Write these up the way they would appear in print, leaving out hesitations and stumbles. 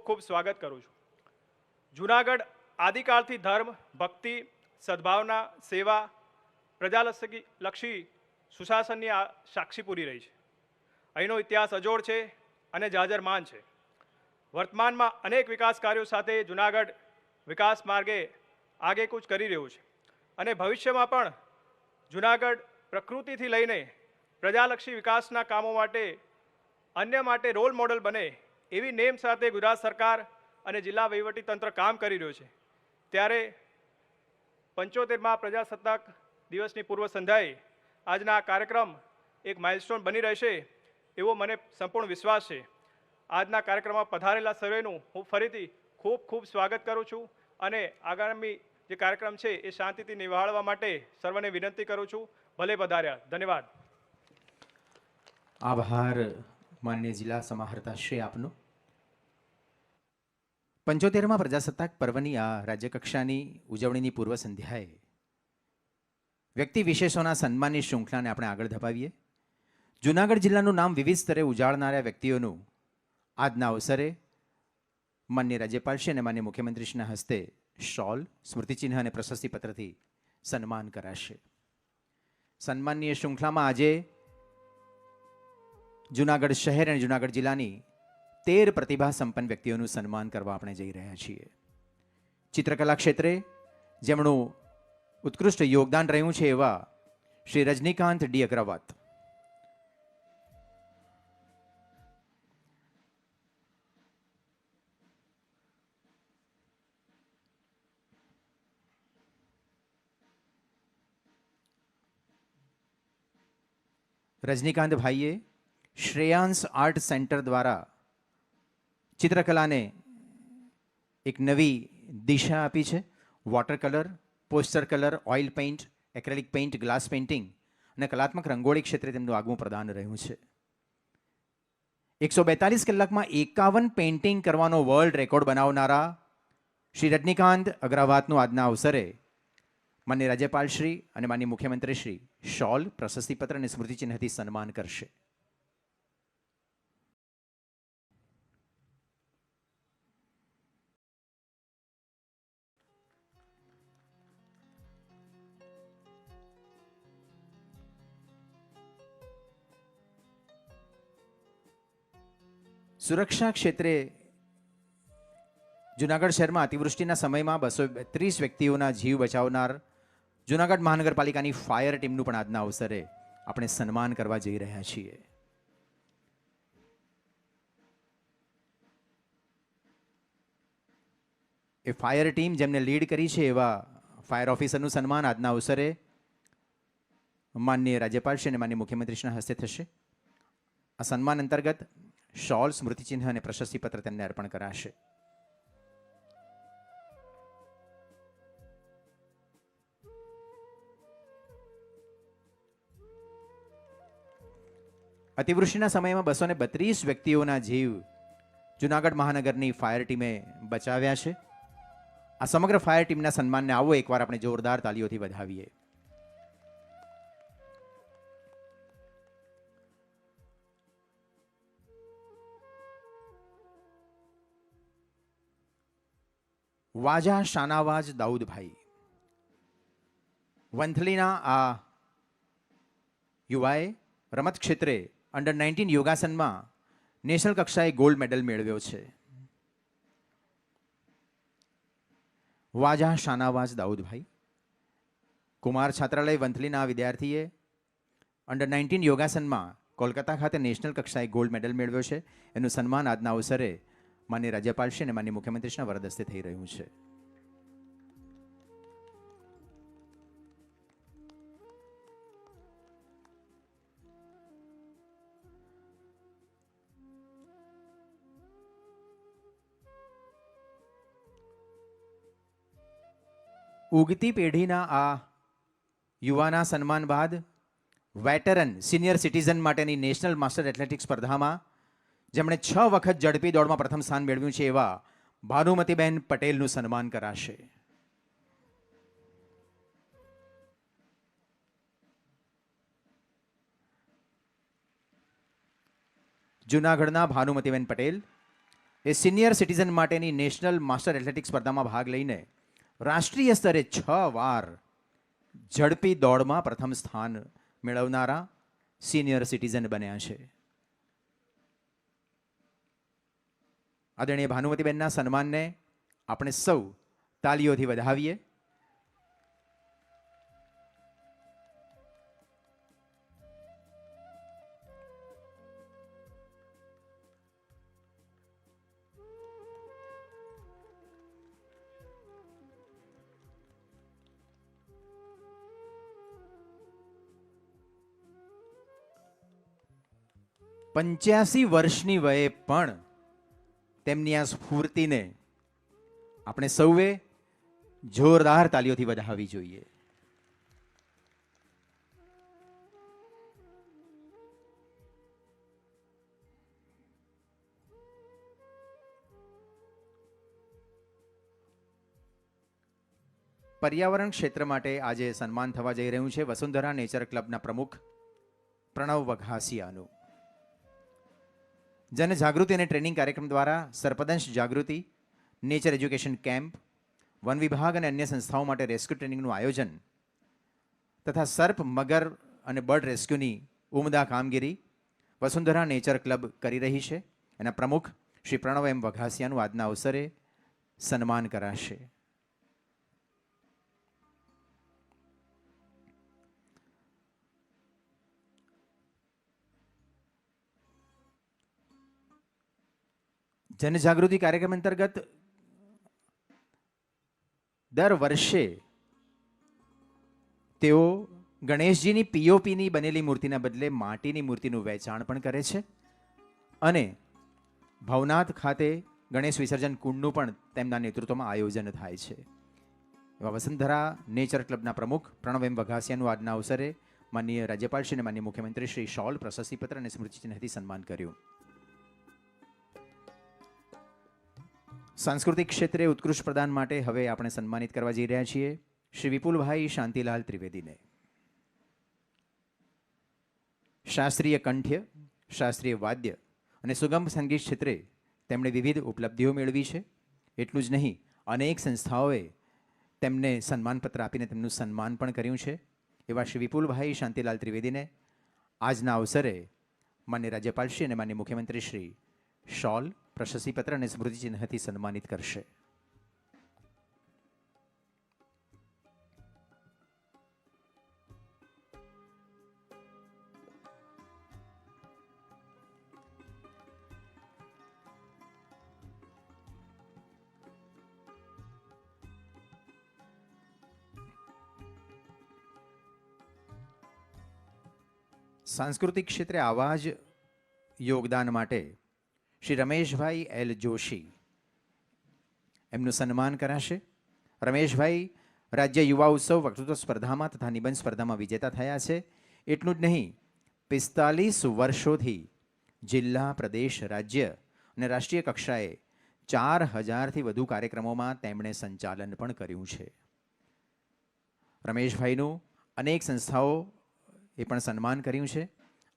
ખૂબ સ્વાગત કરું છું. જૂનાગઢ આદિકાળથી ધર્મ, ભક્તિ, સદભાવના, સેવા, પ્રજાલક્ષી સુશાસનની સાક્ષી પૂરી રહી છે. અહીંનો ઇતિહાસ અજોડ છે અને જાજરમાન છે. વર્તમાનમાં અનેક વિકાસ કાર્યો સાથે જૂનાગઢ વિકાસ માર્ગે આગેકૂચ કરી રહ્યું છે અને ભવિષ્યમાં પણ જૂનાગઢ પ્રકૃતિથી લઈને પ્રજાલક્ષી વિકાસના કામો માટે અન્ય માટે રોલ મોડલ બને એવી નેમ સાથે ગુજરાત સરકાર અને જિલ્લા વહીવટીતંત્ર કામ કરી રહ્યું છે. ત્યારે 75મા પ્રજાસત્તાક દિવસની પૂર્વ સંધ્યાએ આજના આ કાર્યક્રમ એક માઇલસ્ટોન બની રહેશે એવો મને સંપૂર્ણ વિશ્વાસ છે. આજના કાર્યક્રમમાં પધારેલા સર્વેનું હું ફરીથી ખૂબ ખૂબ સ્વાગત કરું છું અને આગામી જે કાર્યક્રમ છે એ શાંતિથી નિભાવવા માટે સર્વને વિનંતી કરું છું. ભલે પધાર્યા. ધન્યવાદ. આભાર માન્ય જિલ્લા સમાહર્તા શ્રી આપનો. 75મા પ્રજાસત્તાક પર્વની આ રાજ્યકક્ષાની ઉજવણીની પૂર્વ સંધ્યાએ વ્યક્તિ વિશેષોના સન્માનની શૃંખલાને આપણે આગળ ધપાવીએ. જૂનાગઢ જિલ્લાનું નામ વિવિધ સ્તરે ઉજાળનારા વ્યક્તિઓનું આજના અવસરે માન્ય રાજ્યપાલશ્રી અને માન્ય મુખ્યમંત્રીશ્રીના હસ્તે શોલ, સ્મૃતિચિહ્ન અને પ્રશસ્તિપત્રથી સન્માન કરાશે. સન્માનની શૃંખલામાં આજે જૂનાગઢ શહેર અને જૂનાગઢ જિલ્લાની 13 પ્રતિભા સંપન્ન વ્યક્તિઓનું સન્માન કરવા આપણે જઈ રહ્યા છીએ. ચિત્રકલા ક્ષેત્રે જેમનું ઉત્કૃષ્ટ યોગદાન રહ્યું છે એવા શ્રી રજનીકાંત ડી અગ્રવાત, રજનીકાંત ભાઈએ શ્રેયાંશ આર્ટ સેન્ટર દ્વારા ચિત્રકલાને એક નવી દિશા આપી છે. Water colour, poster colour, oil paint, acrylic paint, glass painting અને કલાત્મક રંગોળી ક્ષેત્રે તેમનું આગવું પ્રદાન રહ્યું છે. 142 કલાકમાં 51 પેઇન્ટિંગ કરવાનો વર્લ્ડ રેકોર્ડ બનાવનારા શ્રી રજનીકાંત અગ્રવાતનું આજના અવસરે માન્ય રાજ્યપાલશ્રી અને માન્ય મુખ્યમંત્રીશ્રી શોલ, પ્રશસ્તિપત્ર અને સ્મૃતિચિહ્નથી સન્માન કરશે. સુરક્ષા ક્ષેત્રે જૂનાગઢ શહેરમાં અતિવૃષ્ટિના સમયમાં 232 વ્યક્તિઓના જીવ બચાવનાર જૂનાગઢ મહાનગરપાલિકાની ફાયર ટીમનું પણ આજના અવસરે આપણે સન્માન કરવા જઈ રહ્યા છીએ. એ ફાયર ટીમ જેમને લીડ કરી છે એવા ફાયર ઓફિસરનું સન્માન આજના અવસરે માનનીય રાજ્યપાલશ્રી અને માનનીય મુખ્યમંત્રીશ્રીના હસ્તે થશે. આ સન્માન અંતર્ગત શોલ, સ્મૃતિચિહ્ન અને પ્રશસ્તિપત્ર તેમને અર્પણ કરાશે. અતિવૃષ્ટિના સમયમાં 232 વ્યક્તિઓના જીવ જૂનાગઢ મહાનગરની ફાયર ટીમે બચાવ્યા છે. આ સમગ્ર ફાયર ટીમના સન્માનને આવો એકવાર આપણે જોરદાર તાલીઓથી વધાવીએ. વાજા શાનાવાજ દાઉદભાઈ, વંથલીના આ યુવાએ રમત ક્ષેત્રે અંડર 19 યોગાસનમાં નેશનલ કક્ષાએ ગોલ્ડ મેડલ મેળવ્યો છે. વાજા શાનાવાજ દાઉદભાઈ કુમાર છાત્રાલય વંથલીના વિદ્યાર્થીએ અંડર 19 યોગાસનમાં કોલકાતા ખાતે નેશનલ કક્ષાએ ગોલ્ડ મેડલ મેળવ્યો છે. એનું સન્માન આજના અવસરે માન્ય રાજ્યપાલશ્રી અને માન્ય મુખ્યમંત્રીશ્રીના વરદ હસ્તે થઈ રહ્યું છે. ઉગતી પેઢીના આ યુવાના સન્માન બાદ વેટરન સિનિયર સિટીઝન માટેની નેશનલ માસ્ટર એથ્લેટિક્સ સ્પર્ધામાં જેમણે 6 વખત ઝડપી દોડમાં પ્રથમ સ્થાન મેળવ્યું છે એવા ભાનુમતીબેન પટેલનું સન્માન કરાશે. જૂનાગઢના ભાનુમતીબેન પટેલ એ સિનિયર સિટીઝન માટેની નેશનલ માસ્ટર એથ્લેટિક્સ સ્પર્ધામાં ભાગ લઈને રાષ્ટ્રીય સ્તરે 6 વાર ઝડપી દોડમાં પ્રથમ સ્થાન મેળવનારા સિનિયર સિટીઝન બન્યા છે. આદરણીય ભાનુમતીબેનના સન્માનને આપણે સૌ તાલીઓથી વધાવીએ. પંચ્યાસી વર્ષની વયે પણ તેમની આ સ્ફૂર્તિને આપણે સૌએ જોરદાર તાલીઓથી વધાવવી જોઈએ. પર્યાવરણ ક્ષેત્ર માટે આજે સન્માન થવા જઈ રહ્યું છે વસુંધરા નેચર ક્લબના પ્રમુખ પ્રણવ વઘાસિયાનું. જનજાગૃતિ અને ટ્રેનિંગ કાર્યક્રમ દ્વારા સર્પદંશ જાગૃતિ, નેચર એજ્યુકેશન કેમ્પ, વન વિભાગ અને અન્ય સંસ્થાઓ માટે રેસ્ક્યુ ટ્રેનિંગનું આયોજન તથા સર્પ, મગર અને બર્ડ રેસ્ક્યુની ઉમદા કામગીરી વસુંધરા નેચર ક્લબ કરી રહી છે. એના પ્રમુખ શ્રી પ્રણવ એમ વઘાસિયાનું આજના અવસરે સન્માન કરાશે. જનજાગૃતિ કાર્યક્રમ અંતર્ગત દર વર્ષે તેઓ ગણેશજીની પીઓપીની બનેલી મૂર્તિના બદલે માટીની મૂર્તિનું વેચાણ પણ કરે છે અને ભવનાથ ખાતે ગણેશ વિસર્જન કુંડનું પણ તેમના નેતૃત્વમાં આયોજન થાય છે. એવા વસુંધરા નેચર ક્લબના પ્રમુખ પ્રણવ એમ વઘાસિયાનું આજના અવસરે માનનીય રાજ્યપાલ શ્રી અને માનનીય મુખ્યમંત્રી શ્રી શોલ, પ્રશસ્તિપત્ર અને સ્મૃતિચિહ્નથી સન્માન કર્યું. સાંસ્કૃતિક ક્ષેત્રે ઉત્કૃષ્ટ પ્રદાન માટે હવે આપણે સન્માનિત કરવા જઈ રહ્યા છીએ શ્રી વિપુલભાઈ શાંતિલાલ ત્રિવેદીને. શાસ્ત્રીય કંઠ્ય, શાસ્ત્રીય વાદ્ય અને સુગમ સંગીત ક્ષેત્રે તેમણે વિવિધ ઉપલબ્ધિઓ મેળવી છે. એટલું જ નહીં, અનેક સંસ્થાઓએ તેમને સન્માનપત્ર આપીને તેમનું સન્માન પણ કર્યું છે. એવા શ્રી વિપુલભાઈ શાંતિલાલ ત્રિવેદીને આજના અવસરે માન્ય રાજ્યપાલશ્રી અને માન્ય મુખ્યમંત્રી શ્રી શોલ, પ્રશસ્તિપત્ર અને સ્મૃતિચિહ્નથી સન્માનિત કરશે. સાંસ્કૃતિક ક્ષેત્રે આવા જ યોગદાન માટે શ્રી રમેશભાઈ એલ જોશી એમનું સન્માન કરાશે. રમેશભાઈ રાજ્ય યુવા ઉત્સવ વક્તૃત્વ સ્પર્ધામાં તથા નિબંધ સ્પર્ધામાં વિજેતા થયા છે. એટલું જ નહીં, 45 વર્ષોથી જિલ્લા, પ્રદેશ, રાજ્ય અને રાષ્ટ્રીય કક્ષાએ 4000થી વધુ કાર્યક્રમોમાં તેમણે સંચાલન પણ કર્યું છે. રમેશભાઈનું અનેક સંસ્થાઓ એ પણ સન્માન કર્યું છે.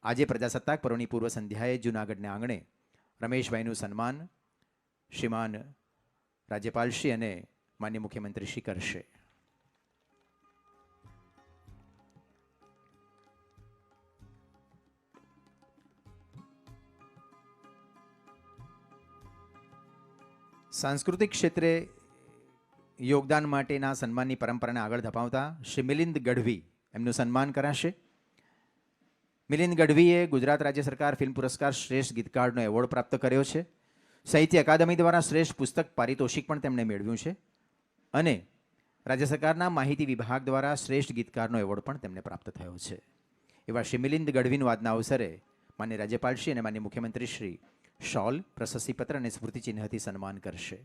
આજે પ્રજાસત્તાક પર્વની પૂર્વ સંધ્યાએ જૂનાગઢના આંગણે રમેશભાઈનું સન્માન શ્રીમાન રાજ્યપાલશ્રી અને માન્ય મુખ્યમંત્રીશ્રી કરશે. સાંસ્કૃતિક ક્ષેત્રે યોગદાન માટેના સન્માનની પરંપરાને આગળ ધપાવતા શ્રી મિલિંદ ગઢવી એમનું સન્માન કરાશે. મિલિંદ ગઢવીએ ગુજરાત રાજ્ય સરકાર ફિલ્મ પુરસ્કાર શ્રેષ્ઠ ગીતકારનો એવોર્ડ પ્રાપ્ત કર્યો છે. સાહિત્ય અકાદમી દ્વારા શ્રેષ્ઠ પુસ્તક પારિતોષિક પણ તેમણે મેળવ્યું છે અને રાજ્ય સરકારના માહિતી વિભાગ દ્વારા શ્રેષ્ઠ ગીતકારનો એવોર્ડ પણ તેમને પ્રાપ્ત થયો છે. એવા શ્રી મિલિંદ ગઢવીનું આજના અવસરે માન્ય રાજ્યપાલશ્રી અને માન્ય મુખ્યમંત્રી શ્રી શોલ, પ્રશસ્તિપત્ર અને સ્મૃતિચિહ્નથી સન્માન કરશે.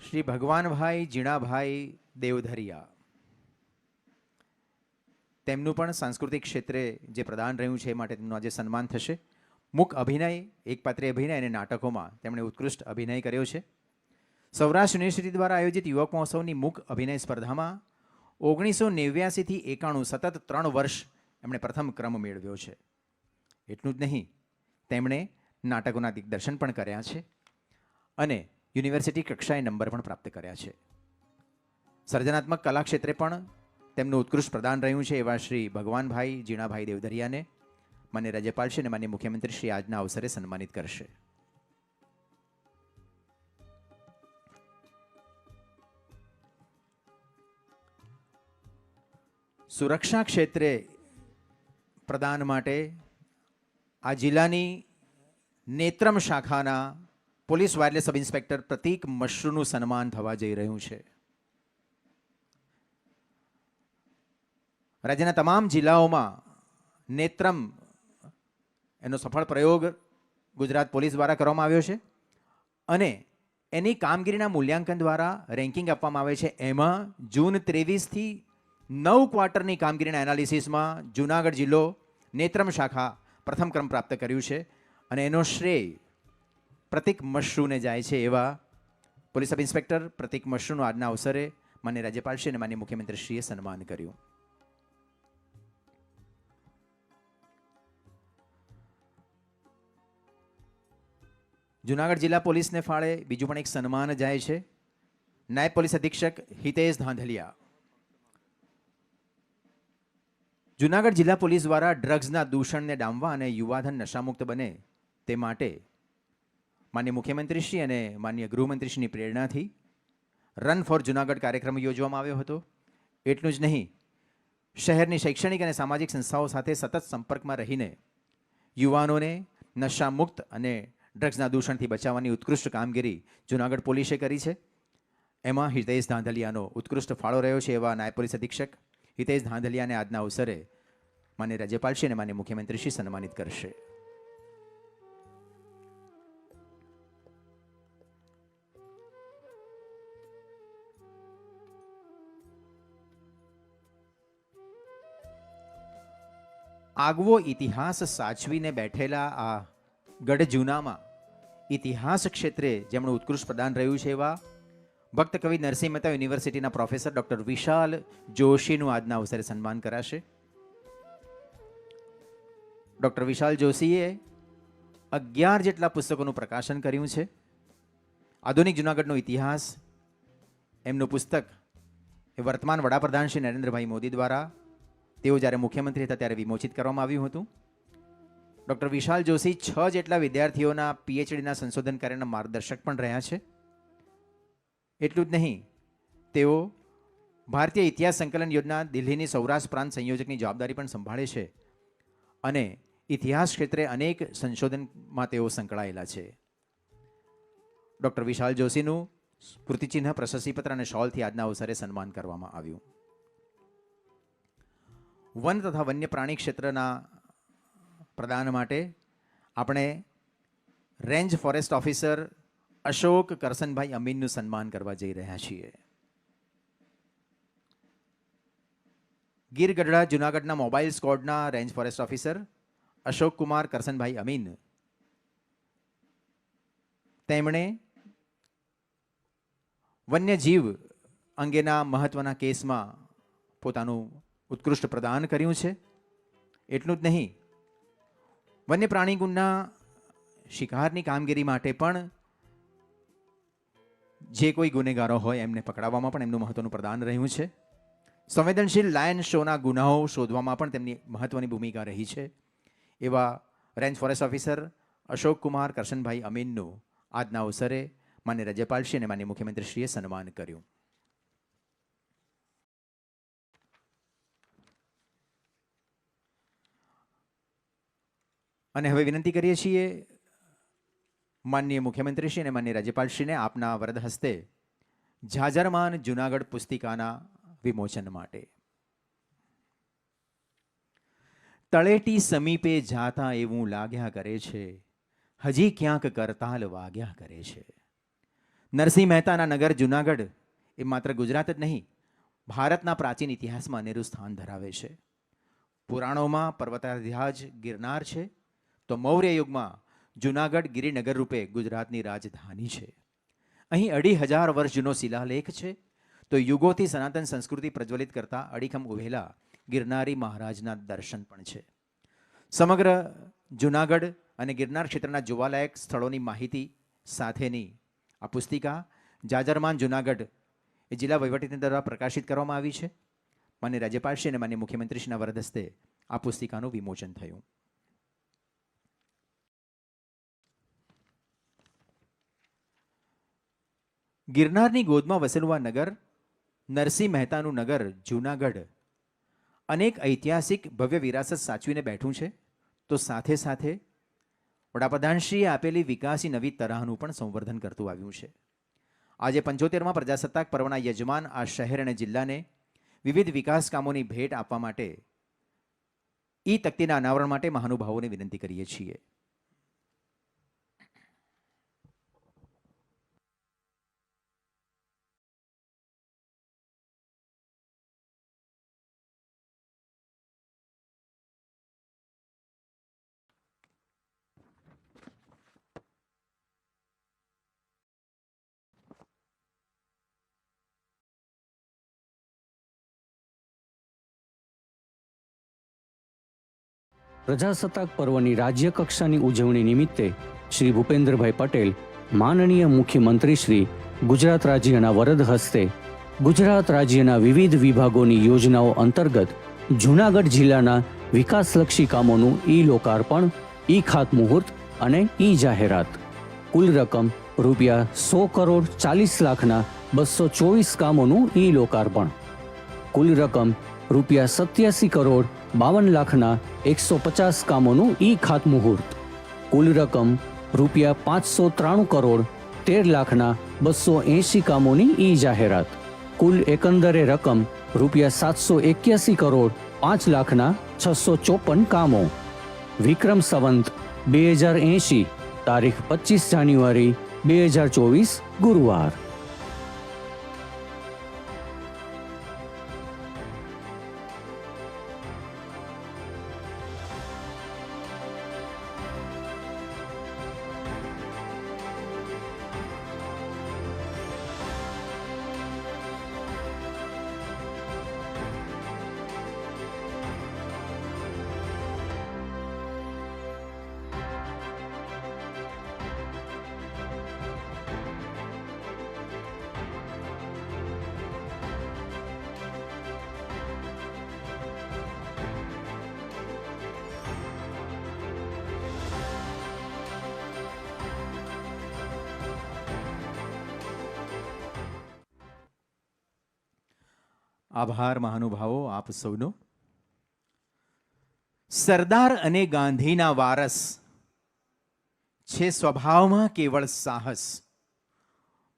શ્રી ભગવાનભાઈ જીણાભાઈ દેવધરિયા તેમનું પણ સાંસ્કૃતિક ક્ષેત્રે જે પ્રદાન રહ્યું છે એ માટે તેમનું આજે સન્માન થશે. મુખ અભિનય, એકપાત્રીય અભિનય અને નાટકોમાં તેમણે ઉત્કૃષ્ટ અભિનય કર્યો છે. સૌરાષ્ટ્ર યુનિવર્સિટી દ્વારા આયોજિત યુવક મહોત્સવની મુખ અભિનય સ્પર્ધામાં 1989થી 91 સતત 3 વર્ષ એમણે પ્રથમ ક્રમ મેળવ્યો છે. એટલું જ નહીં, તેમણે નાટકોના દિગ્દર્શન પણ કર્યા છે અને યુનિવર્સિટી કક્ષાએ નંબર પણ પ્રાપ્ત કર્યા છે. સર્જનાત્મક કલા ક્ષેત્રે પણ તેમનું ઉત્કૃષ્ટ પ્રદાન રહ્યું છે એવા શ્રી ભગવાનભાઈ જીણાભાઈ દેવધરિયાને માન્ય રાજ્યપાલશ્રી અને માન્ય મુખ્યમંત્રી શ્રી આજના અવસરે સન્માનિત કરશે. સુરક્ષા ક્ષેત્રે પ્રદાન માટે આ જિલ્લાની નેત્રમ શાખાના પોલીસ વાયરલેસ સબ ઇન્સ્પેક્ટર પ્રતીક મશરૂનું સન્માન થવા જઈ રહ્યું છે. રાજ્યના તમામ જિલ્લાઓમાં નેત્રમ એનો સફળ પ્રયોગ ગુજરાત પોલીસ દ્વારા કરવામાં આવ્યો છે અને એની કામગીરીના મૂલ્યાંકન દ્વારા રેન્કિંગ આપવામાં આવે છે. એમાં જૂન 23થી 9 ક્વાર્ટરની કામગીરીના એનાલિસિસમાં જૂનાગઢ જિલ્લો નેત્રમ શાખા પ્રથમ ક્રમ પ્રાપ્ત કર્યું છે અને એનો શ્રેય પ્રતીક મશરૂને જાય છે એવા પોલીસ સબ ઇન્સ્પેક્ટર પ્રતીક મશરૂનું આજના અવસરે માન્ય રાજ્યપાલશ્રી અને માન્ય મુખ્યમંત્રીશ્રીએ સન્માન કર્યું. જૂનાગઢ જિલ્લા પોલીસને ફાળે બીજું પણ એક સન્માન જાય છે. નાયબ પોલીસ અધિક્ષક હિતેશ ધાંધલિયા. જૂનાગઢ જિલ્લા પોલીસ દ્વારા ડ્રગ્સના દૂષણને ડામવા અને યુવાધન નશામુક્ત બને તે માટે માન્ય મુખ્યમંત્રીશ્રી અને માન્ય ગૃહમંત્રીશ્રીની પ્રેરણાથી રન ફોર જૂનાગઢ કાર્યક્રમ યોજવામાં આવ્યો હતો. એટલું જ નહીં, શહેરની શૈક્ષણિક અને સામાજિક સંસ્થાઓ સાથે સતત સંપર્કમાં રહીને યુવાનોને નશામુક્ત અને ડ્રગ્સના દૂષણથી બચાવવાની ઉત્કૃષ્ટ કામગીરી જૂનાગઢ પોલીસે કરી છે. એમાં હિતેશ ધાંધલિયાનો ઉત્કૃષ્ટ ફાળો રહ્યો છે એવા નાયબ પોલીસ અધિક્ષક હિતેશ ધાંધલિયાને આજના અવસરે માન્ય રાજ્યપાલશ્રી અને માન્ય મુખ્યમંત્રીશ્રી સન્માનિત કરશે. આગવો ઇતિહાસ સાચવીને બેઠેલા આ ગઢ જૂનામાં ઇતિહાસ ક્ષેત્રે જેમનું ઉત્કૃષ્ટ પ્રદાન રહ્યું છે એવા ભક્ત કવિ નરસિંહ મહેતા યુનિવર્સિટીના પ્રોફેસર ડૉક્ટર વિશાલ જોશીનું આજના અવસરે સન્માન કરાશે. ડૉક્ટર વિશાલ જોશીએ 11 જેટલા પુસ્તકોનું પ્રકાશન કર્યું છે. આધુનિક જૂનાગઢનો ઇતિહાસ એમનું પુસ્તક એ વર્તમાન વડાપ્રધાન શ્રી નરેન્દ્રભાઈ મોદી દ્વારા તેઓ જ્યારે મુખ્યમંત્રી હતા ત્યારે વિમોચિત કરવામાં આવ્યું હતું. ડૉક્ટર વિશાલ જોશી 6 જેટલા વિદ્યાર્થીઓના પીએચડીના સંશોધન કાર્યના માર્ગદર્શક પણ રહ્યા છે. એટલું જ નહીં, તેઓ ભારતીય ઇતિહાસ સંકલન યોજના દિલ્હીની સૌરાષ્ટ્ર પ્રાંત સંયોજકની જવાબદારી પણ સંભાળે છે અને ઇતિહાસ ક્ષેત્રે અનેક સંશોધનમાં તેઓ સંકળાયેલા છે. ડૉક્ટર વિશાલ જોશીનું સ્મૃતિચિહ્ન, પ્રશસ્તિપત્ર અને શોલથી આજના અવસરે સન્માન કરવામાં આવ્યું. વન તથા વન્ય પ્રાણી ક્ષેત્રના પ્રદાન માટે આપણે range forest officer Ashok Karsanbhai અમીનનું સન્માન કરવા જઈ રહ્યા છીએ. ગીર ગઢડા જૂનાગઢના મોબાઈલ સ્ક્વોડના range forest officer Ashok Kumar Karsanbhai Amin, તેમણે વન્યજીવ અંગેના મહત્વના કેસમાં પોતાનું ઉત્કૃષ્ટ પ્રદાન કર્યું છે. એટલું જ નહીં, વન્ય પ્રાણી ગુના શિકારની કામગીરી માટે પણ જે કોઈ ગુનેગારો હોય એમને પકડાવવામાં પણ એમનું મહત્વનું પ્રદાન રહ્યું છે. સંવેદનશીલ લાયન શોના ગુનાઓ શોધવામાં પણ તેમની મહત્વની ભૂમિકા રહી છે. એવા range forest officer Ashok Kumar Karshanbhai અમીનનું આજના અવસરે માન્ય રાજ્યપાલશ્રી અને માન્ય મુખ્યમંત્રીશ્રીએ સન્માન કર્યું. અને હવે વિનંતી કરીએ છીએ માનનીય મુખ્યમંત્રીશ્રી અને માનનીય રાજ્યપાલશ્રીને આપના વરદ હસ્તે ઝાઝરમાન જૂનાગઢ પુસ્તિકાના વિમોચન માટે. તળેટી સમીપે જાતા એવું લાગ્યા કરે છે, હજી ક્યાંક કરતાલ વાગ્યા કરે છે. નરસિંહ મહેતાના નગર જૂનાગઢ એ માત્ર ગુજરાત જ નહીં, ભારતના પ્રાચીન ઇતિહાસમાં અનેરું સ્થાન ધરાવે છે. પુરાણોમાં પર્વતાધ્યાજ ગિરનાર છે, તો મૌર્ય યુગમાં જુનાગઢ ગિરિનગર રૂપે ગુજરાતની રાજધાની છે. અહીં 2500 વર્ષ જૂનો શિલાલેખ છે. તો યુગોથી સનાતન સંસ્કૃતિ પ્રજ્વલિત કરતા અડીખમ ઉભેલા ગિરનારી મહારાજના દર્શન પણ છે. સમગ્ર જુનાગઢ અને ગિરનાર ક્ષેત્રના જોવાલાયક સ્થળોની માહિતી સાથેની આ પુસ્તિકા જાજરમાન જુનાગઢ એ જિલ્લા વહીવટીતંત્ર દ્વારા પ્રકાશિત કરવામાં આવી છે. માન્ય રાજ્યપાલશ્રી અને માન્ય મુખ્યમંત્રીશ્રીના વરદ હસ્તે આ પુસ્તિકાનું વિમોચન થયું. ગિરનારની ગોદમાં વસેલું આ નગર, નરસિંહ મહેતાનું નગર જૂનાગઢ, અનેક ઐતિહાસિક ભવ્ય વિરાસત સાચવીને બેઠું છે. તો સાથે સાથે વડાપ્રધાનશ્રીએ આપેલી વિકાસી નવી તરાહનું પણ સંવર્ધન કરતું આવ્યું છે. આજે 75માં પ્રજાસત્તાક પર્વના યજમાન આ શહેર અને જિલ્લાને વિવિધ વિકાસ કામોની ભેટ આપવા માટે ઈ તકતીના અનાવરણ માટે મહાનુભાવોને વિનંતી કરીએ છીએ. પ્રજાસત્તાક પર્વની રાજ્ય કક્ષાની ઉજવણી નિમિત્તે શ્રી ભૂપેન્દ્રભાઈ પટેલ, માનનીય મુખ્યમંત્રી શ્રી ગુજરાત રાજ્યના વરદ હસ્તે ગુજરાત રાજ્યના વિવિધ વિભાગોની યોજનાઓ અંતર્ગત જૂનાગઢ જિલ્લાના વિકાસલક્ષી કામોનું ઈ લોકાર્પણ, ઈ ખાતમુહૂર્ત અને ઈ જાહેરાત. કુલ રકમ ₹100,40,00,000ના 224 કામોનું ઈ લોકાર્પણ. કુલ રકમ ₹87,52,00,000ના 150 કામોનું ઈ ખાતમુહૂર્ત. કુલ રકમ ₹593,13,00,000ના 280 કામોની ઈ જાહેરાત. કુલ એકંદરે રકમ ₹781,05,00,000ના 654 કામો. વિક્રમ સંવંત 2080, તારીખ 25 જાન્યુઆરી 2024 ગુરુવાર. આભાર મહાનુભાવો આપ સૌનો. સરદાર અને ગાંધીના વારસ છે સ્વભાવમાં કેવળ સાહસ,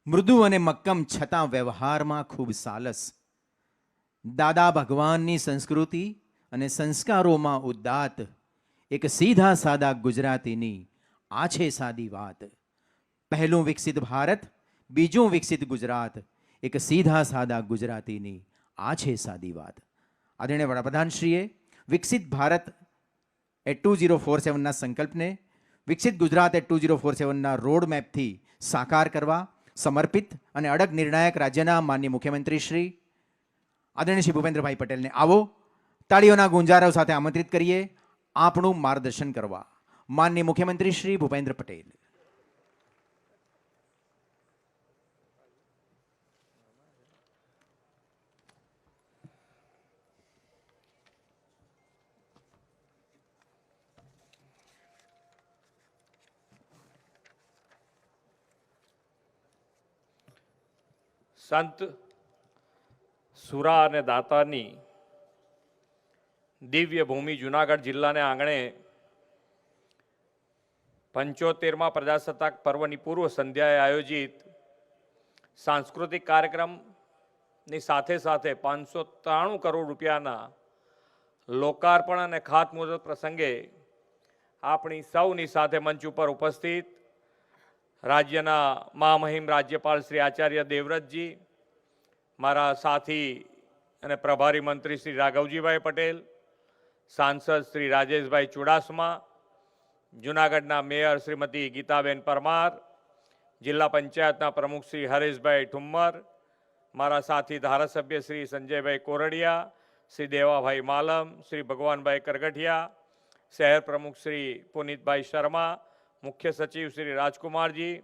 મૃદુ અને મક્કમ છતાં વ્યવહારમાં ખૂબ સાલસ. દાદા ભગવાનની સંસ્કૃતિ અને સંસ્કારોમાં ઉદાત્ત એક સીધા સાદા ગુજરાતીની આ છે સાદી વાત. પહેલું વિકસિત ભારત, બીજું વિકસિત ગુજરાત, એક સીધા સાદા ગુજરાતીની આ છે સાદી વાત. આદરણીય વડાપ્રધાનશ્રીએ વિકસિત ભારત એટ 2047ના સંકલ્પને વિકસિત ગુજરાત એટ 2047ના રોડ મેપથી સાકાર કરવા સમર્પિત અને અડગ નિર્ણાયક રાજ્યના માનનીય મુખ્યમંત્રી શ્રી આદરણીય શ્રી ભૂપેન્દ્રભાઈ પટેલને આવો તાળીઓના ગુંજારવ સાથે આમંત્રિત કરીએ આપણું માર્ગદર્શન કરવા. માનનીય મુખ્યમંત્રી શ્રી ભૂપેન્દ્ર પટેલ. સંત સુરા અને દાતાની દિવ્ય ભૂમિ જૂનાગઢ જિલ્લાને આંગણે 75માં પ્રજાસત્તાક પર્વની પૂર્વ સંધ્યાએ આયોજિત સાંસ્કૃતિક કાર્યક્રમની સાથે સાથે 593 કરોડ રૂપિયાના લોકાર્પણ અને ખાતમુહૂર્ત પ્રસંગે આપણી સૌની સાથે મંચ ઉપર ઉપસ્થિત રાજ્યના મહામહિમ રાજ્યપાલ શ્રી આચાર્ય દેવવ્રતજી, મારા સાથી અને પ્રભારી મંત્રી શ્રી રાઘવજીભાઈ પટેલ, સાંસદ શ્રી રાજેશભાઈ ચુડાસમા, જૂનાગઢના મેયર શ્રીમતી ગીતાબેન પરમાર, જિલ્લા પંચાયતના પ્રમુખ શ્રી હરેશભાઈ ઠુમ્મર, મારા સાથી ધારાસભ્ય શ્રી સંજયભાઈ કોરડિયા, શ્રી દેવાભાઈ માલમ, શ્રી ભગવાનભાઈ કરગઠિયા, શહેર પ્રમુખ શ્રી પુનિતભાઈ શર્મા, મુખ્ય સચિવ શ્રી રાજકુમારજી,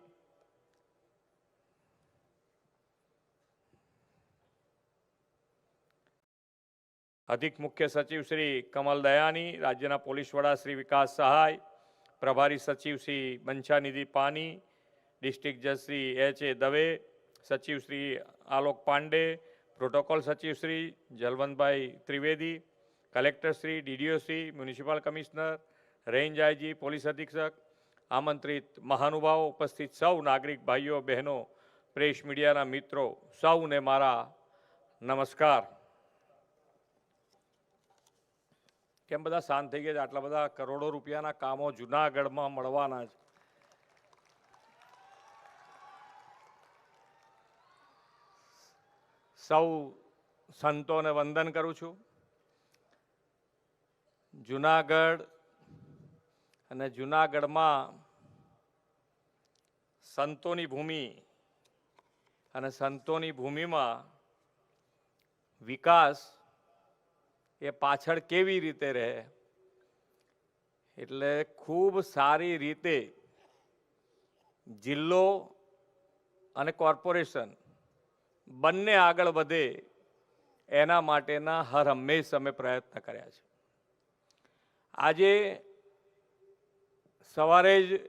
અધિક મુખ્ય સચિવ શ્રી કમલ દયાની, રાજ્યના પોલીસ વડા શ્રી વિકાસ સહાય, પ્રભારી સચિવ શ્રી બંછાનિધિ પાની, ડિસ્ટ્રિક્ટ જજ શ્રી H.A. દવે, સચિવ શ્રી આલોક પાંડે, પ્રોટોકોલ સચિવ Shri Jalvantbhai Trivedi, collector Shri, DDO Shri, municipal commissioner, range IG, police અધિક્ષક, આમંત્રિત મહાનુભાવો, ઉપસ્થિત સૌ નાગરિક ભાઈઓ બહેનો, પ્રેસ મીડિયાના મિત્રો, સૌને મારા નમસ્કાર. કેમ બધા શાંત થઈ ગયા છે? આટલા બધા કરોડો રૂપિયાના કામો જૂનાગઢમાં મળવાના છે. સૌ સંતોને વંદન કરું છું. જૂનાગઢ અને જૂનાગઢમાં સંતોની ભૂમિ અને સંતોની ભૂમિમાં વિકાસ એ પાછળ કેવી રીતે રહે, એટલે ખૂબ સારી રીતે જિલ્લો અને કોર્પોરેશન બંને આગળ વધે એના માટેના હર હંમેશ અમે પ્રયત્ન કર્યા છે. આજે સવારે જ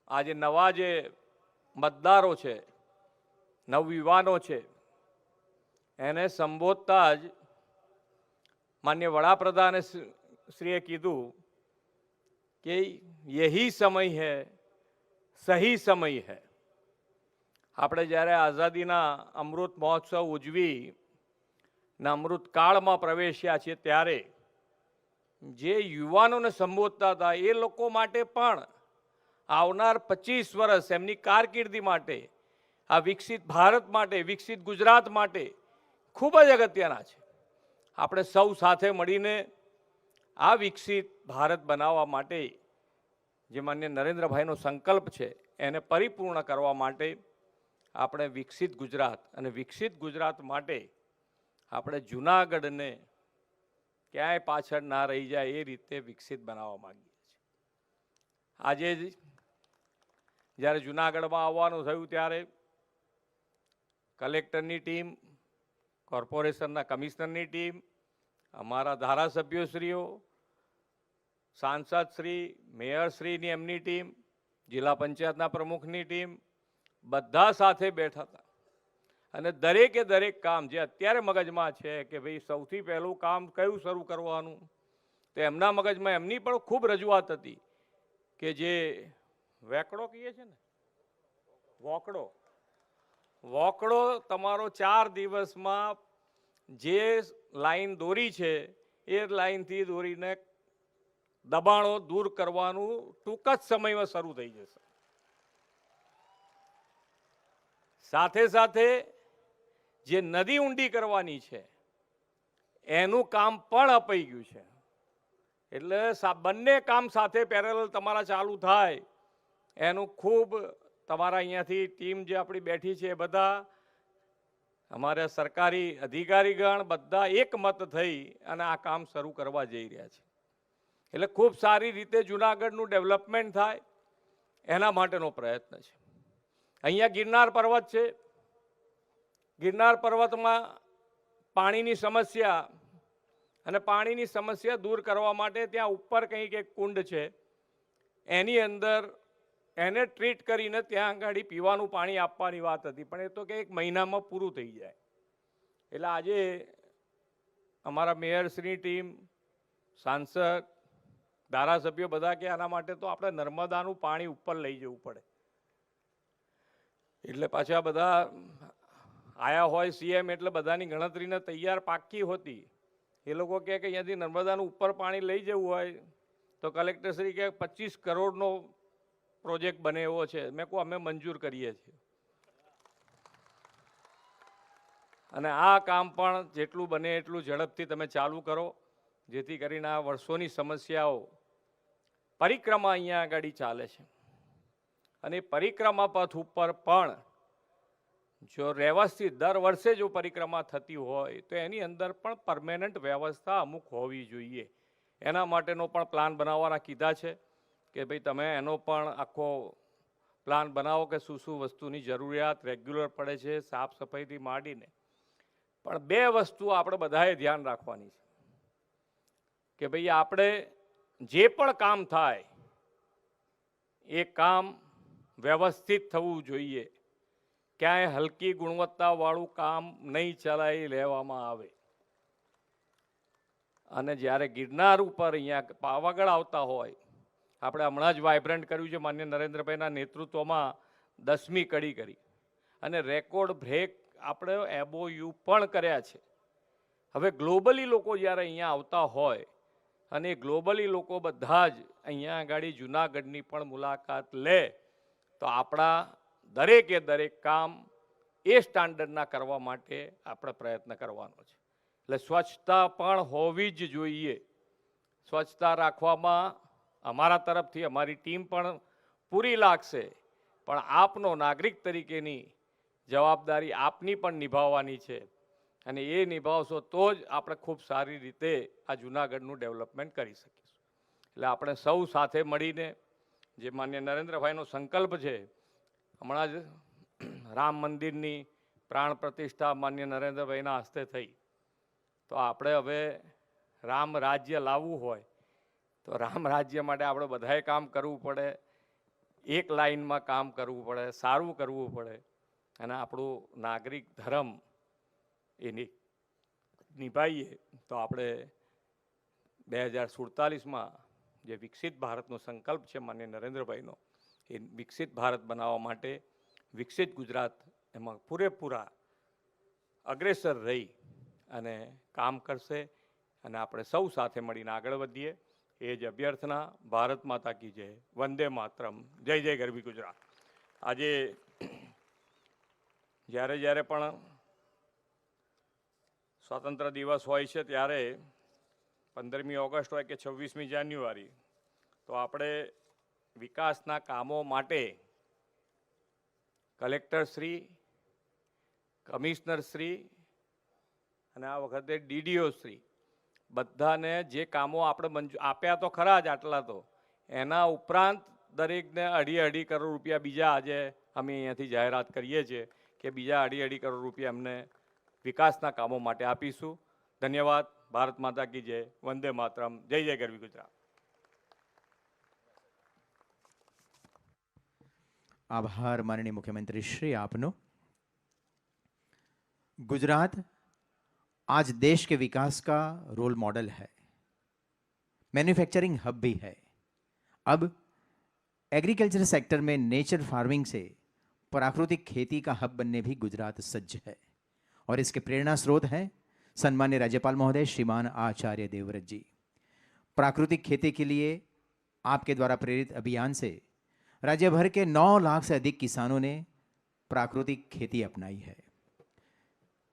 આજે નવા જે મતદારો છે, નવયુવાનો છે, એને સંબોધતા જ માન્ય વડાપ્રધાને શ્રીએ કીધું કે યહી સમય હૈ, સહી સમય હૈ. આપણે જ્યારે આઝાદીના અમૃત મહોત્સવ ઉજવી ને અમૃતકાળમાં પ્રવેશ્યા છીએ ત્યારે જે યુવાનોને સંબોધતા હતા એ લોકો માટે પણ આવનાર 25 વર્ષ એમની કારકિર્દી માટે, આ વિકસિત ભારત માટે, વિકસિત ગુજરાત માટે ખૂબ જ અગત્યના છે. આપણે સૌ સાથે મળીને આ વિકસિત ભારત બનાવવા માટે જે માન્ય નરેન્દ્રભાઈનો સંકલ્પ છે એને પરિપૂર્ણ કરવા માટે આપણે વિકસિત ગુજરાત અને વિકસિત ગુજરાત માટે આપણે જૂનાગઢને ક્યાંય પાછળ ના રહી જાય એ રીતે વિકસિત બનાવવા માંગીએ છીએ. આજે જ જ્યારે જૂનાગઢમાં આવવાનું થયું ત્યારે કલેક્ટરની ટીમ, કોર્પોરેશનના કમિશનરની ટીમ, અમારા ધારાસભ્યશ્રીઓ, સાંસદશ્રી, મેયરશ્રીની એમની ટીમ, જિલ્લા પંચાયતના પ્રમુખની ટીમ બધા સાથે બેઠા હતા અને દરેકે દરેક કામ જે અત્યારે મગજમાં છે કે ભાઈ સૌથી પહેલું કામ કયું શરૂ કરવાનું, તો એમના મગજમાં એમની પણ ખૂબ રજૂઆત હતી કે જે વેકડો કહીએ છે ને, વોકડો તમારો 4 દિવસમાં જે લાઈન દોરી છે એ લાઈનથી દોરીને દબાણો દૂર કરવાનું ટૂંક જ સમયમાં શરૂ થઈ જશે. સાથે સાથે જે નદી ઊંડી કરવાની છે એનું કામ પણ અપાઈ ગયું છે. એટલે બંને કામ સાથે પેરેલલ તમારા ચાલુ થાય એનું ખૂબ તમારા અહીંયાથી ટીમ જે આપણી બેઠી છે એ બધા અમારા સરકારી અધિકારીગણ બધા એકમત થઈ અને આ કામ શરૂ કરવા જઈ રહ્યા છે. એટલે ખૂબ સારી રીતે જૂનાગઢનું ડેવલપમેન્ટ થાય એના માટેનો પ્રયત્ન છે. અહીંયા ગિરનાર પર્વત છે. ગિરનાર પર્વતમાં પાણીની સમસ્યા અને પાણીની સમસ્યા દૂર કરવા માટે ત્યાં ઉપર કંઈક એક કુંડ છે, એની અંદર એને ટ્રીટ કરીને ત્યાં આગળ પીવાનું પાણી આપવાની વાત હતી, પણ એ તો કે 1 મહિનામાં પૂરું થઈ જાય. એટલે આજે અમારા મેયરશ્રીની ટીમ, સાંસદ, ધારાસભ્યો બધા કે આના માટે તો આપણે નર્મદાનું પાણી ઉપર લઈ જવું પડે. એટલે પાછા બધા આયા હોય CM એટલે બધાની ગણતરીને તૈયાર પાકી હોતી. એ લોકો કહે કે અહીંયાથી નર્મદાનું ઉપર પાણી લઈ જવું હોય તો કલેક્ટરશ્રી કે 25 કરોડનો પ્રોજેક્ટ બને એવો છે. મેં કહું અમે મંજૂર કરીએ છીએ. અને આ કામ પણ જેટલું બને એટલું ઝડપથી તમે ચાલુ કરો જેથી કરીને આ વર્ષોની સમસ્યાઓ પરિક્રમા અહીંયા આગળ ચાલે છે અને પરિક્રમા પથ ઉપર પણ જો વ્યવસ્થિત દર વર્ષે જો પરિક્રમા થતી હોય તો એની અંદર પણ પરમેનન્ટ વ્યવસ્થા અમુક હોવી જોઈએ. એના માટેનો પણ પ્લાન બનાવવાના કીધા છે કે ભાઈ તમે એનો પણ આખો પ્લાન બનાવો કે શું શું વસ્તુની જરૂરિયાત રેગ્યુલર પડે છે, સાફ સફાઈથી માંડીને. પણ બે વસ્તુ આપણે બધાએ ધ્યાન રાખવાની છે કે ભાઈ આપણે જે પણ કામ થાય એ કામ વ્યવસ્થિત થવું જોઈએ. ક્યાંય હલકી ગુણવત્તાવાળું કામ નહીં ચલાવી લેવામાં આવે. અને જ્યારે ગિરનાર ઉપર અહીંયા પાવાગઢ આવતા હોય, આપણે હમણાં જ વાઇબ્રન્ટ કર્યું છે માન્ય નરેન્દ્રભાઈના નેતૃત્વમાં 10મી કડી કરી અને રેકોર્ડ બ્રેક આપણે એબોયુ પણ કર્યા છે. હવે ગ્લોબલી લોકો જ્યારે અહીંયા આવતા હોય અને ગ્લોબલી લોકો બધા જ અહીંયા આગળ જુનાગઢની પણ મુલાકાત લે તો આપણા દરેકે દરેક કામ એ સ્ટાન્ડર્ડના કરવા માટે આપણે પ્રયત્ન કરવાનો છે. એટલે સ્વચ્છતા પણ હોવી જ જોઈએ. સ્વચ્છતા રાખવામાં અમારા તરફથી અમારી ટીમ પણ પૂરી લાગશે, પણ આપનો નાગરિક તરીકેની જવાબદારી આપની પણ નિભાવવાની છે અને એ નિભાવશો તો જ આપણે ખૂબ સારી રીતે આ જુનાગઢનું ડેવલપમેન્ટ કરી શકીશું. એટલે આપણે સૌ સાથે મળીને જે માન્ય નરેન્દ્રભાઈનો સંકલ્પ છે, હમણાં જ રામ મંદિરની પ્રાણ પ્રતિષ્ઠા માન્ય નરેન્દ્રભાઈના હસ્તે થઈ, તો આપણે હવે રામ રાજ્ય લાવવું હોય તો રામ રાજ્ય માટે આપણે બધાએ કામ કરવું પડે, એક લાઇનમાં કામ કરવું પડે, સારું કરવું પડે અને આપણું નાગરિક ધર્મ એ નિભાવીએ તો આપણે 2047માં જે વિકસિત ભારતનો સંકલ્પ છે માન્ય નરેન્દ્રભાઈનો, એ વિકસિત ભારત બનાવવા માટે વિકસિત ગુજરાત એમાં પૂરેપૂરા અગ્રેસર રહી અને કામ કરશે અને આપણે સૌ સાથે મળીને આગળ વધીએ એ જ અભ્યર્થના. ભારત માતા કી જય, વંદે માતરમ, જય જય ગરવી ગુજરાત. આજે જ્યારે પણ સ્વાતંત્ર્ય દિવસ હોય છે ત્યારે 15મી ઓગસ્ટ હોય કે 26મી જાન્યુઆરી, તો આપણે વિકાસના કામો માટે કલેક્ટરશ્રી, કમિશનરશ્રી અને આ વખતે ડીડીઓ શ્રી બધાને જે કામો આપણે આપ્યા તો ખરા જ આટલા, તો એના ઉપરાંત દરેકને 2.5 કરોડ રૂપિયા બીજા આજે અમે અહીંયાથી જાહેરાત કરીએ છીએ કે બીજા 2.5 કરોડ રૂપિયા અમને વિકાસના કામો માટે આપીશું. ધન્યવાદ. ભારત માતા કી જય, વંદે માતરમ, જય જય ગરવી ગુજરાત. आभार माननीय मुख्यमंत्री श्री आपनो। गुजरात आज देश के विकास का रोल मॉडल है, मैन्युफैक्चरिंग हब भी है। अब एग्रीकल्चर सेक्टर में नेचर फार्मिंग से प्राकृतिक खेती का हब बनने भी गुजरात सज्ज है और इसके प्रेरणा स्रोत हैं सम्मान्य राज्यपाल महोदय श्रीमान आचार्य देवव्रत जी। प्राकृतिक खेती के लिए आपके द्वारा प्रेरित अभियान से राज्य भर के 9 लाख से अधिक किसानों ने प्राकृतिक खेती अपनाई है।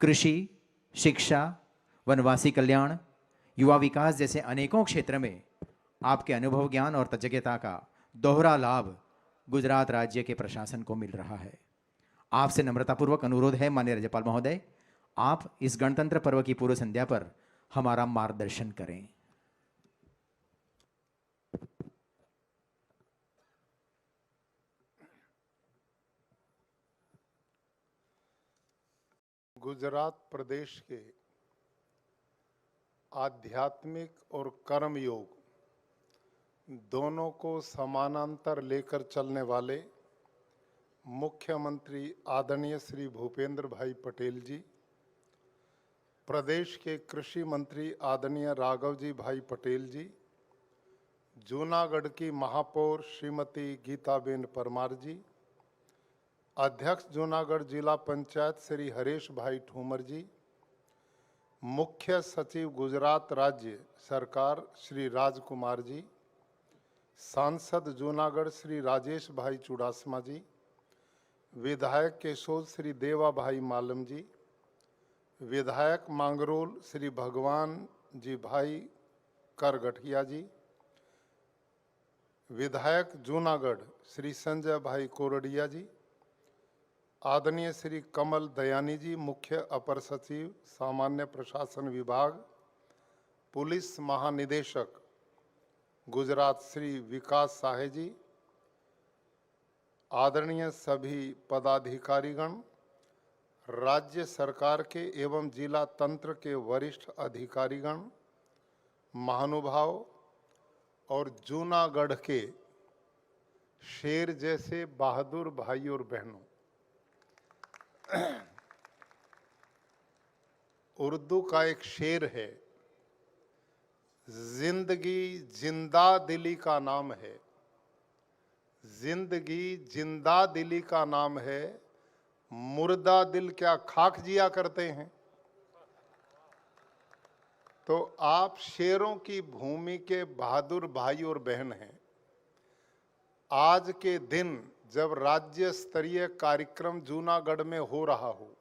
कृषि, शिक्षा, वनवासी कल्याण, युवा विकास जैसे अनेकों क्षेत्र में आपके अनुभव, ज्ञान और तज्ञता का दोहरा लाभ गुजरात राज्य के प्रशासन को मिल रहा है। आपसे नम्रतापूर्वक अनुरोध है माननीय राज्यपाल महोदय, आप इस गणतंत्र पर्व की पूर्व संध्या पर हमारा मार्गदर्शन करें। गुजरात प्रदेश के आध्यात्मिक और कर्म योग दोनों को समानांतर लेकर चलने वाले मुख्यमंत्री आदरणीय श्री भूपेंद्र भाई पटेल जी, प्रदेश के कृषि मंत्री आदरणीय राघव जी भाई पटेल जी, जूनागढ़ की महापौर श्रीमती गीताबेन परमार जी, अध्यक्ष जूनागढ़ जिला पंचायत श्री हरीश भाई ठूमर जी, मुख्य सचिव गुजरात राज्य सरकार श्री राजकुमार जी, सांसद जूनागढ़ श्री राजेश भाई चुड़ासमा जी, विधायक केशोद श्री देवा भाई मालम जी, विधायक मांगरोल श्री भगवान जी भाई कर गठिया जी, विधायक जूनागढ़ श्री संजय भाई कोरडिया जी, आदरणीय श्री कमल दयानी जी, मुख्य अपर सचिव सामान्य प्रशासन विभाग, पुलिस महानिदेशक गुजरात श्री विकास साहे जी, आदरणीय सभी पदाधिकारीगण, राज्य सरकार के एवं जिला तंत्र के वरिष्ठ अधिकारीगण, महानुभाव और जूनागढ़ के शेर जैसे बहादुर भाई और बहनों, उर्दू का एक शेर है, जिंदगी जिंदा दिली का नाम है, जिंदगी जिंदा दिली का नाम है, मुर्दा दिल क्या खाक जिया करते हैं। तो आप शेरों की भूमि के बहादुर भाई और बहन हैं। आज के दिन जब राज्य स्तरीय कार्यक्रम जूनागढ़ में हो रहा हो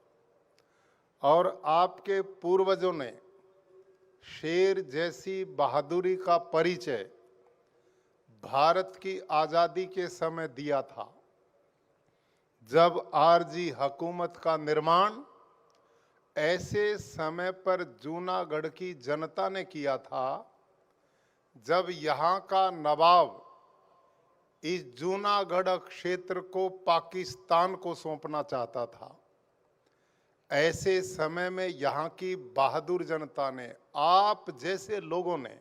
और आपके पूर्वजों ने शेर जैसी बहादुरी का परिचय भारत की आज़ादी के समय दिया था, जब आरजी हुकूमत का निर्माण ऐसे समय पर जूनागढ़ की जनता ने किया था, जब यहाँ का नवाब इस जूनागढ़ क्षेत्र को पाकिस्तान को सौंपना चाहता था। ऐसे समय में यहाँ की बहादुर जनता ने, आप जैसे लोगों ने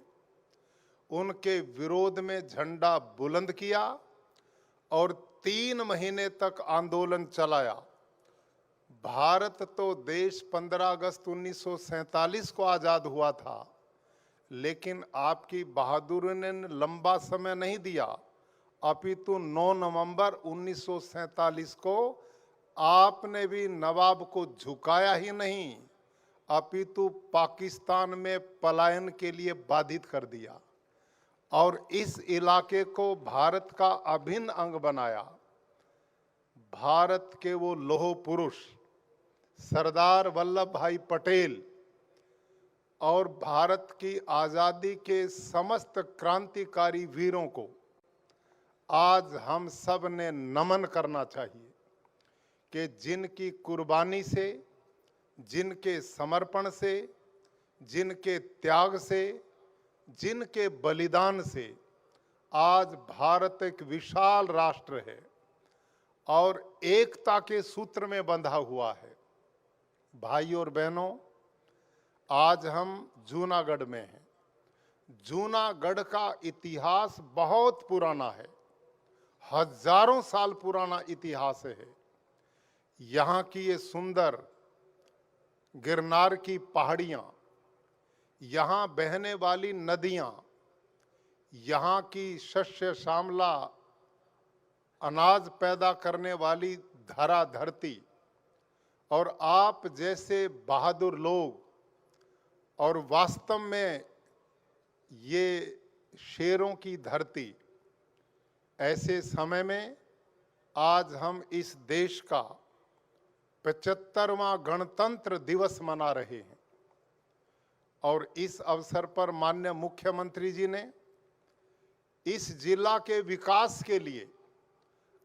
उनके विरोध में झंडा बुलंद किया और 3 महीने तक आंदोलन चलाया। भारत तो देश 15 अगस्त 1947 को आज़ाद हुआ था, लेकिन आपकी बहादुरी ने लंबा समय नहीं दिया, अपितु 9 नवंबर 1947 को आपने भी नवाब को झुकाया ही नहीं, अपितु पाकिस्तान में पलायन के लिए बाधित कर दिया और इस इलाके को भारत का अभिन्न अंग बनाया। भारत के वो लौह पुरुष सरदार वल्लभ भाई पटेल और भारत की आज़ादी के समस्त क्रांतिकारी वीरों को आज हम सब ने नमन करना चाहिए कि जिनकी कुर्बानी से, जिनके समर्पण से, जिनके त्याग से, जिनके बलिदान से आज भारत एक विशाल राष्ट्र है और एकता के सूत्र में बंधा हुआ है। भाई और बहनों, आज हम जूनागढ़ में हैं। जूनागढ़ का इतिहास बहुत पुराना है, हजारों साल पुराना इतिहास है। यहाँ की ये सुंदर गिरनार की पहाड़ियाँ, यहाँ बहने वाली नदियाँ, यहाँ की शस्य श्यामला अनाज पैदा करने वाली धरा धरती और आप जैसे बहादुर लोग, और वास्तव में ये शेरों की धरती, ऐसे समय में आज हम इस देश का 75वां गणतंत्र दिवस मना रहे हैं और इस अवसर पर माननीय मुख्यमंत्री जी ने इस जिला के विकास के लिए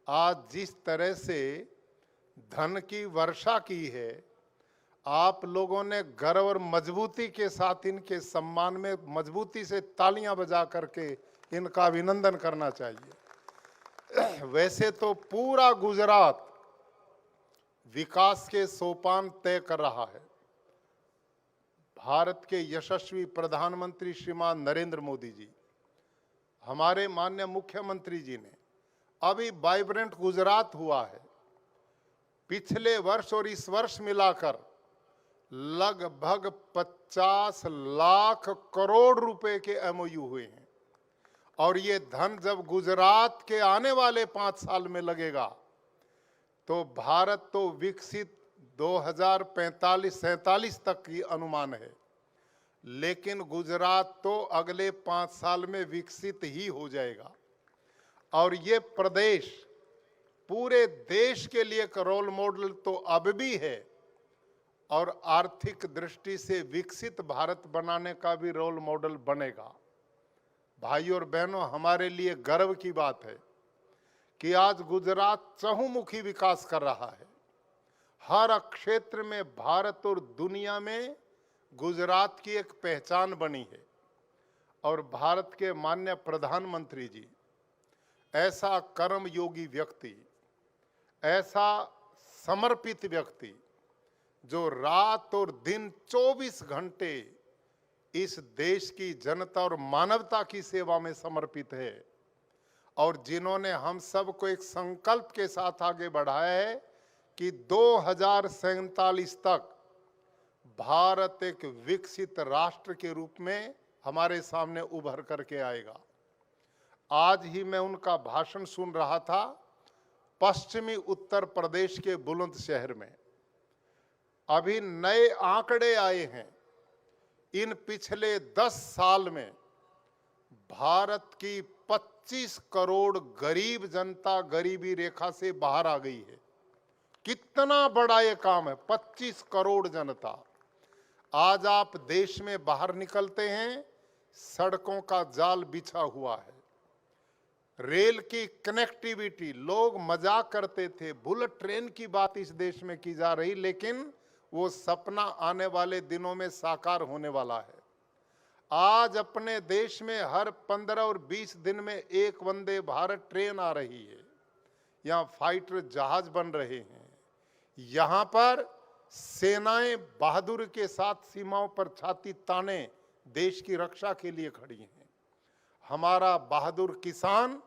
आज जिस तरह से धन की वर्षा की है, आप लोगों ने गर्व और मजबूती के साथ इनके सम्मान में मजबूती से तालियां बजा करके इनका अभिनंदन करना चाहिए। वैसे तो पूरा गुजरात विकास के सोपान तय कर रहा है। भारत के यशस्वी प्रधानमंत्री श्रीमान नरेंद्र मोदी जी, हमारे माननीय मुख्यमंत्री जी ने अभी वाइब्रेंट गुजरात हुआ है। पिछले वर्ष और इस वर्ष मिलाकर लगभग 50 लाख करोड़ रुपए के एमओयू हुए हैं और ये धन जब गुजरात के आने वाले 5 साल में लगेगा तो भारत तो विकसित 2045-47 तक की अनुमान है, लेकिन गुजरात तो अगले 5 साल में विकसित ही हो जाएगा और ये प्रदेश पूरे देश के लिए एक रोल मॉडल तो अब भी है और आर्थिक दृष्टि से विकसित भारत बनाने का भी रोल मॉडल बनेगा। भाई और बहनों, हमारे लिए गर्व की बात है कि आज गुजरात चहुमुखी विकास कर रहा है। हर क्षेत्र में भारत और दुनिया में गुजरात की एक पहचान बनी है। और भारत के माननीय प्रधानमंत्री जी, ऐसा कर्मयोगी व्यक्ति, ऐसा समर्पित व्यक्ति जो रात और दिन 24 घंटे इस देश की जनता और मानवता की सेवा में समर्पित है, और जिन्होंने हम सबको एक संकल्प के साथ आगे बढ़ाया है कि 2047 तक भारत एक विकसित राष्ट्र के रूप में हमारे सामने उभर करके आएगा। आज ही मैं उनका भाषण सुन रहा था पश्चिमी उत्तर प्रदेश के बुलंदशहर में। अभी नए आंकड़े आए हैं, इन पिछले 10 साल में भारत की 25 करोड़ गरीब जनता गरीबी रेखा से बाहर आ गई है। कितना बड़ा ये काम है, 25 करोड़ जनता। आज आप देश में बाहर निकलते हैं, सड़कों का जाल बिछा हुआ है, रेल की कनेक्टिविटी, लोग मजाक करते थे, बुलेट ट्रेन की बात इस देश में की जा रही, लेकिन वो सपना आने वाले दिनों में साकार होने वाला है। आज अपने देश में हर 15 और 20 दिन में एक वंदे भारत ट्रेन आ रही है, यहाँ फाइटर जहाज बन रहे हैं, यहाँ पर सेनाएं बहादुरी के साथ सीमाओं पर छाती ताने देश की रक्षा के लिए खड़ी हैं। हमारा बहादुर किसान,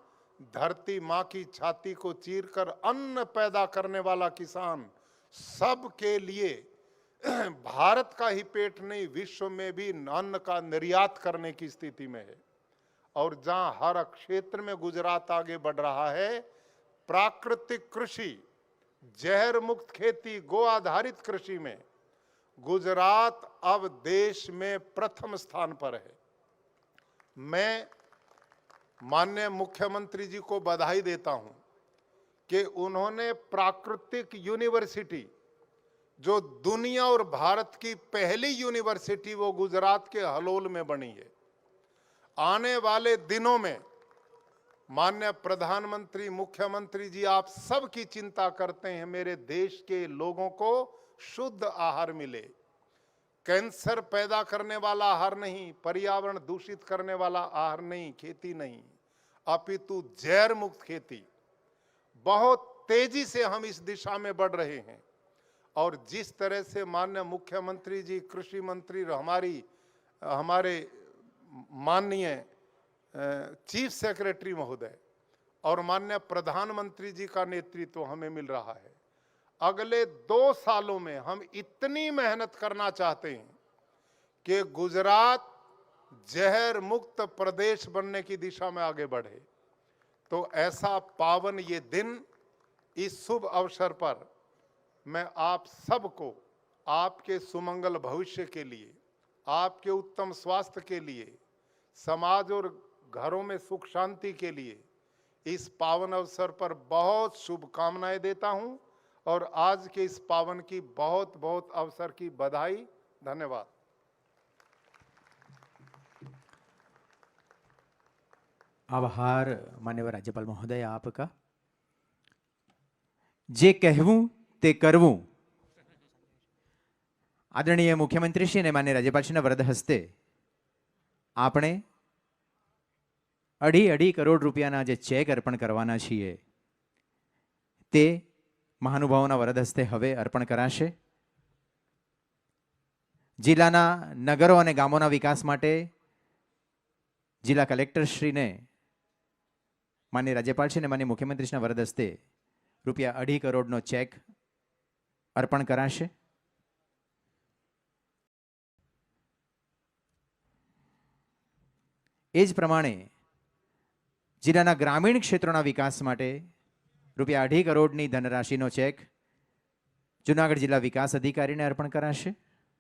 धरती माँ की छाती को चीरकर अन्न पैदा करने वाला किसान, सबके लिए भारत का ही पेट नहीं, विश्व में भी अन्न का निर्यात करने की स्थिति में है। और जहां हर क्षेत्र में गुजरात आगे बढ़ रहा है, प्राकृतिक कृषि, जहर मुक्त खेती, गो आधारित कृषि में गुजरात अब देश में प्रथम स्थान पर है। मैं माननीय मुख्यमंत्री जी को बधाई देता हूं कि उन्होंने प्राकृतिक यूनिवर्सिटी, जो दुनिया और भारत की पहली यूनिवर्सिटी, वो गुजरात के हलोल में बनी है। आने वाले दिनों में माननीय प्रधानमंत्री, मुख्यमंत्री जी, आप सब की चिंता करते हैं मेरे देश के लोगों को शुद्ध आहार मिले, कैंसर पैदा करने वाला आहार नहीं, पर्यावरण दूषित करने वाला आहार नहीं, खेती नहीं, अपितु जहर मुक्त खेती। बहुत तेजी से हम इस दिशा में बढ़ रहे हैं। और जिस तरह से माननीय मुख्यमंत्री जी, कृषि मंत्री, हमारे माननीय चीफ सेक्रेटरी महोदय और माननीय प्रधानमंत्री जी का नेतृत्व हमें मिल रहा है, अगले 2 सालों में हम इतनी मेहनत करना चाहते हैं कि गुजरात जहर मुक्त प्रदेश बनने की दिशा में आगे बढ़े। तो ऐसा पावन ये दिन, इस शुभ अवसर पर मैं आप सबको आपके सुमंगल भविष्य के लिए, आपके उत्तम स्वास्थ्य के लिए, समाज और घरों में सुख शांति के लिए इस पावन अवसर पर बहुत शुभकामनाएं देता हूं और आज के इस पावन की बहुत बहुत अवसर की बधाई। धन्यवाद। आभार मान्यवर राज्यपाल महोदय आपका। जे कहवूं ते करवूं आदरणीय मुख्यमंत्री श्री ने मान्य राज्यपाल श्री वरद हस्ते આપણે 2.5 કરોડ રૂપિયાના જે ચેક અર્પણ કરવાના છીએ તે મહાનુભાવોના વરદ હસ્તે હવે અર્પણ કરાશે। જિલ્લાના નગરો અને ગામોના વિકાસ માટે જિલ્લા કલેક્ટરશ્રીને માન્ય રાજ્યપાલશ્રી અને માન્ય મુખ્યમંત્રીશ્રીના વરદ હસ્તે રૂપિયા 2.5 કરોડનો ચેક અર્પણ કરાશે। એ જ પ્રમાણે જિલ્લાના ગ્રામીણ ક્ષેત્રોના વિકાસ માટે રૂપિયા 2.5 કરોડની ધનરાશિનો ચેક જૂનાગઢ જિલ્લા વિકાસ અધિકારીને અર્પણ કરાશે।